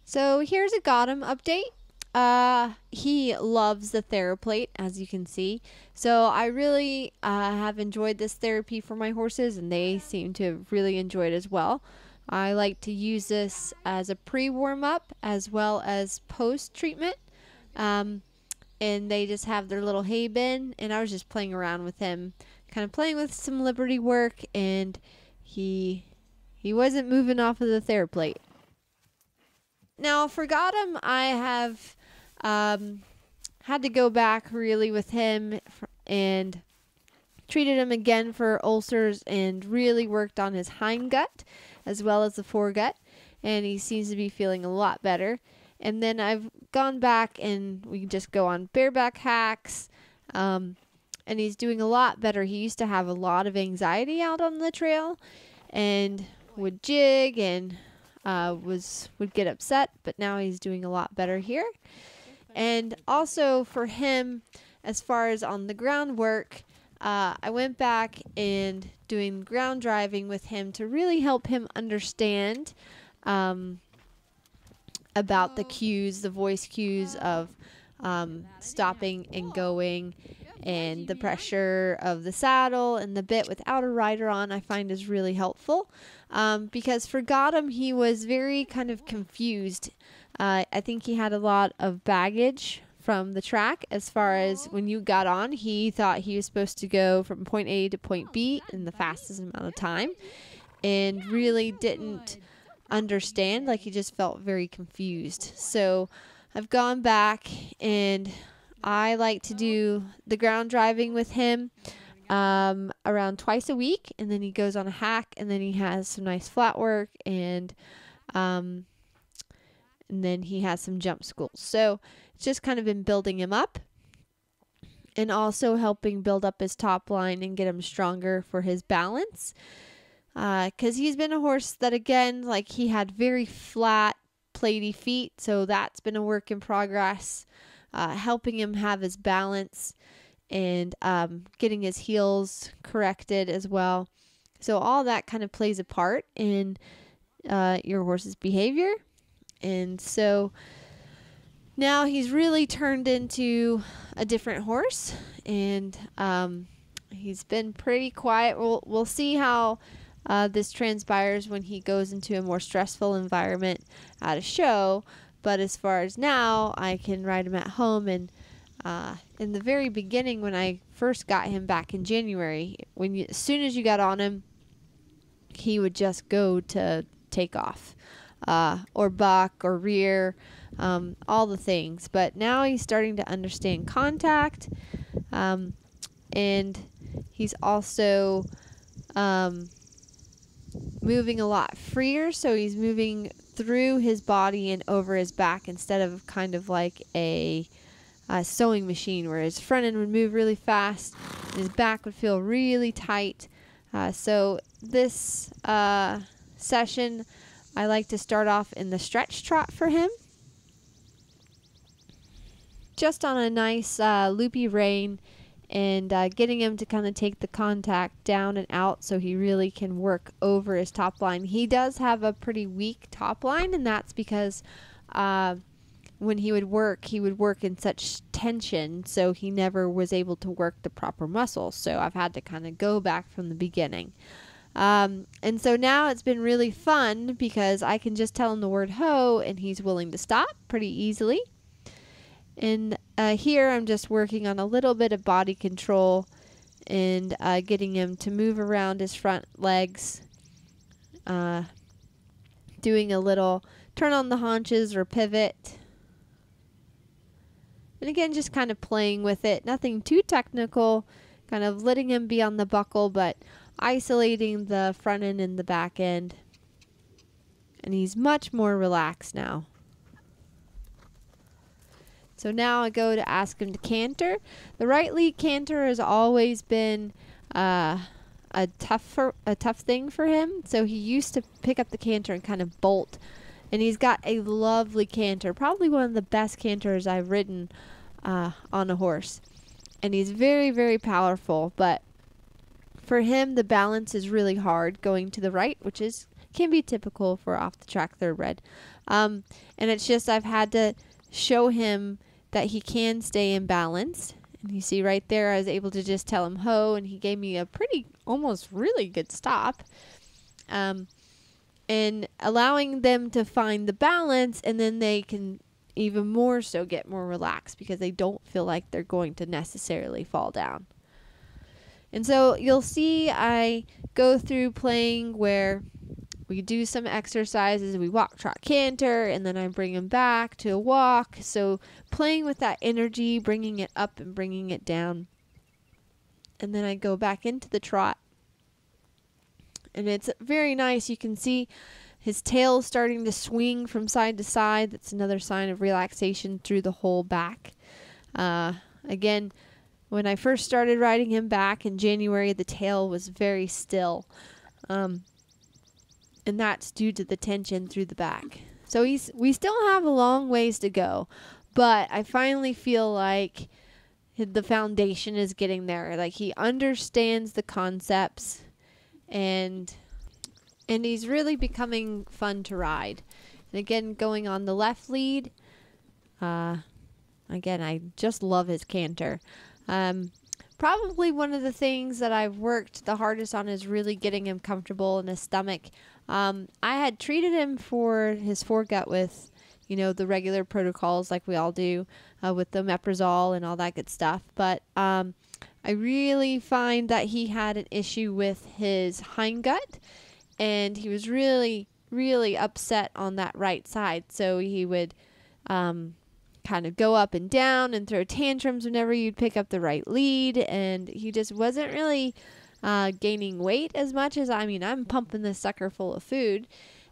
So here's a Gottum update. He loves the TheraPlate, as you can see. So I really have enjoyed this therapy for my horses, and they seem to really enjoy it as well. I like to use this as a pre-warm-up as well as post-treatment. And they just have their little hay bin, and I was just playing around with him, kind of playing with some Liberty work, and he wasn't moving off of the TheraPlate. Now, for Gottum, I have had to go back really with him and treated him again for ulcers and really worked on his hindgut as well as the foregut, and he seems to be feeling a lot better. And then I've gone back and we just go on bareback hacks, and he's doing a lot better. He used to have a lot of anxiety out on the trail and would jig and would get upset, but now he's doing a lot better here. And also for him, as far as on the ground work, I went back and doing ground driving with him to really help him understand about the cues, the voice cues of stopping and going, and the pressure of the saddle and the bit without a rider on, I find is really helpful. Because for Gottum, he was very kind of confused. I think he had a lot of baggage from the track as far as when you got on, he thought he was supposed to go from point A to point B in the fastest amount of time and really didn't understand, like he just felt very confused. So I've gone back and I like to do the ground driving with him around twice a week, and then he goes on a hack, and then he has some nice flat work, and then he has some jump schools. So it's just kind of been building him up and also helping build up his top line and get him stronger for his balance. Because he's been a horse that, again, like he had very flat, platy feet, so that's been a work in progress, helping him have his balance and getting his heels corrected as well. So all that kind of plays a part in your horse's behavior. And so now he's really turned into a different horse, and he's been pretty quiet. We'll see how this transpires when he goes into a more stressful environment at a show. But as far as now, I can ride him at home. And in the very beginning, when I first got him back in January, as soon as you got on him, he would just go to take off, or buck or rear, all the things. But now he's starting to understand contact, and he's also moving a lot freer, so he's moving through his body and over his back instead of kind of like a sewing machine where his front end would move really fast and his back would feel really tight. So this session, I like to start off in the stretch trot for him, just on a nice loopy rein, and getting him to kind of take the contact down and out so he really can work over his top line. He does have a pretty weak top line, and that's because when he would work in such tension, so he never was able to work the proper muscles. So I've had to kind of go back from the beginning. And so now it's been really fun because I can just tell him the word ho and he's willing to stop pretty easily. And here I'm just working on a little bit of body control and getting him to move around his front legs, doing a little turn on the haunches or pivot. And again, just kind of playing with it, nothing too technical, kind of letting him be on the buckle, but isolating the front end and the back end. And he's much more relaxed now. So now I go to ask him to canter. The right lead canter has always been a tough thing for him. So he used to pick up the canter and kind of bolt. And he's got a lovely canter, probably one of the best canters I've ridden on a horse. And he's very, very powerful. But for him, the balance is really hard going to the right, which can be typical for off the track thoroughbred. And it's just I've had to show him that he can stay in balance. And you see right there, I was able to just tell him ho, and he gave me a pretty, almost really good stop. And allowing them to find the balance, and then they can even more so get more relaxed because they don't feel like they're going to necessarily fall down. And so you'll see I go through playing where we do some exercises, we walk, trot, canter, and then I bring him back to a walk. So playing with that energy, bringing it up and bringing it down. And then I go back into the trot. And it's very nice. You can see his tail starting to swing from side to side. That's another sign of relaxation through the whole back. Again, when I first started riding him back in January, the tail was very still. And that's due to the tension through the back. So we still have a long ways to go, but I finally feel like the foundation is getting there. Like he understands the concepts, and he's really becoming fun to ride. And again, going on the left lead, again, I just love his canter. Probably one of the things that I've worked the hardest on is really getting him comfortable in his stomach. I had treated him for his foregut with, the regular protocols like we all do, with the omeprazole and all that good stuff. But I really find that he had an issue with his hindgut, and he was really, really upset on that right side. So he would kind of go up and down and throw tantrums whenever you'd pick up the right lead, and he just wasn't really gaining weight as much as, I'm pumping this sucker full of food.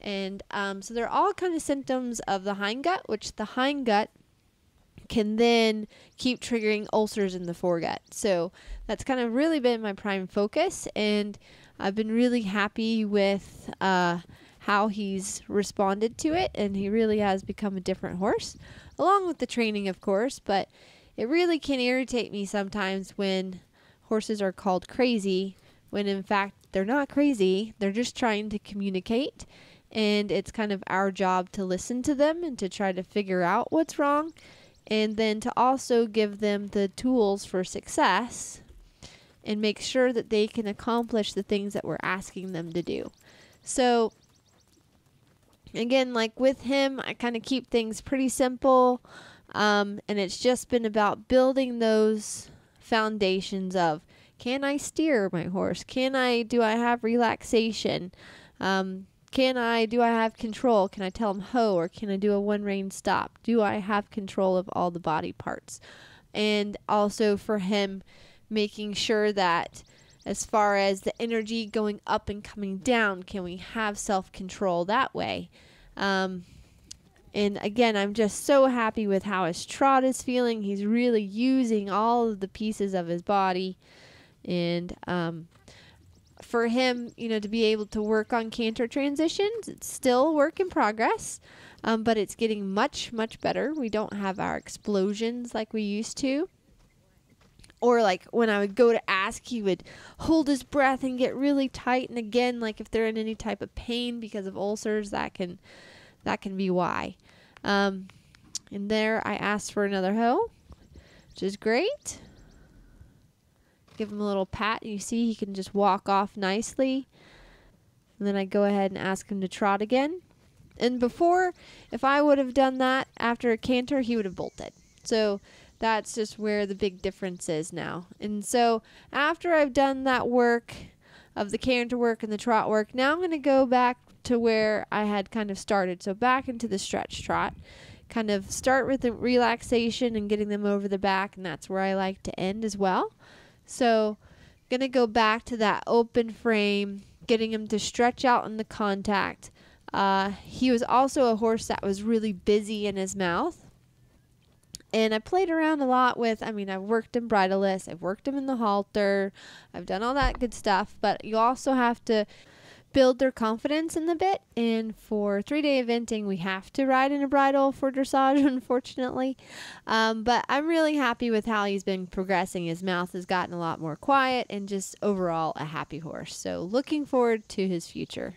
And so they're all kind of symptoms of the hindgut, which the hindgut can then keep triggering ulcers in the foregut. So that's kind of really been my prime focus, and I've been really happy with how he's responded to it, and he really has become a different horse, along with the training, of course. But it really can irritate me sometimes when horses are called crazy, when in fact they're not crazy. They're just trying to communicate, and it's kind of our job to listen to them and to try to figure out what's wrong, and then to also give them the tools for success and make sure that they can accomplish the things that we're asking them to do. So again, like with him, I kind of keep things pretty simple, and it's just been about building those foundations of, can I steer my horse? Do I have relaxation? Do I have control? Can I tell him ho, or can I do a one rein stop? Do I have control of all the body parts? And also for him, making sure that as far as the energy going up and coming down, can we have self-control that way? And again, I'm just so happy with how his trot is feeling. He's really using all of the pieces of his body. And for him, to be able to work on canter transitions, it's still a work in progress, but it's getting much, much better. We don't have our explosions like we used to. Or like when I would go to ask, he would hold his breath and get really tight. And again, like if they're in any type of pain because of ulcers, that can be why. And there I asked for another hoe, which is great. Give him a little pat. You see he can just walk off nicely. And then I go ahead and ask him to trot again. And before, if I would have done that after a canter, he would have bolted. So that's just where the big difference is now. And so after I've done that work of the canter work and the trot work, now I'm going to go back to where I had kind of started. So back into the stretch trot. Kind of start with the relaxation and getting them over the back, and that's where I like to end as well. So going to go back to that open frame, getting him to stretch out in the contact. He was also a horse that was really busy in his mouth. And I played around a lot with, I've worked him bridleless, I've worked him in the halter, I've done all that good stuff, but you also have to build their confidence in the bit. And for 3-day eventing, we have to ride in a bridle for dressage, unfortunately. But I'm really happy with how he's been progressing. His mouth has gotten a lot more quiet, and just overall a happy horse. So looking forward to his future.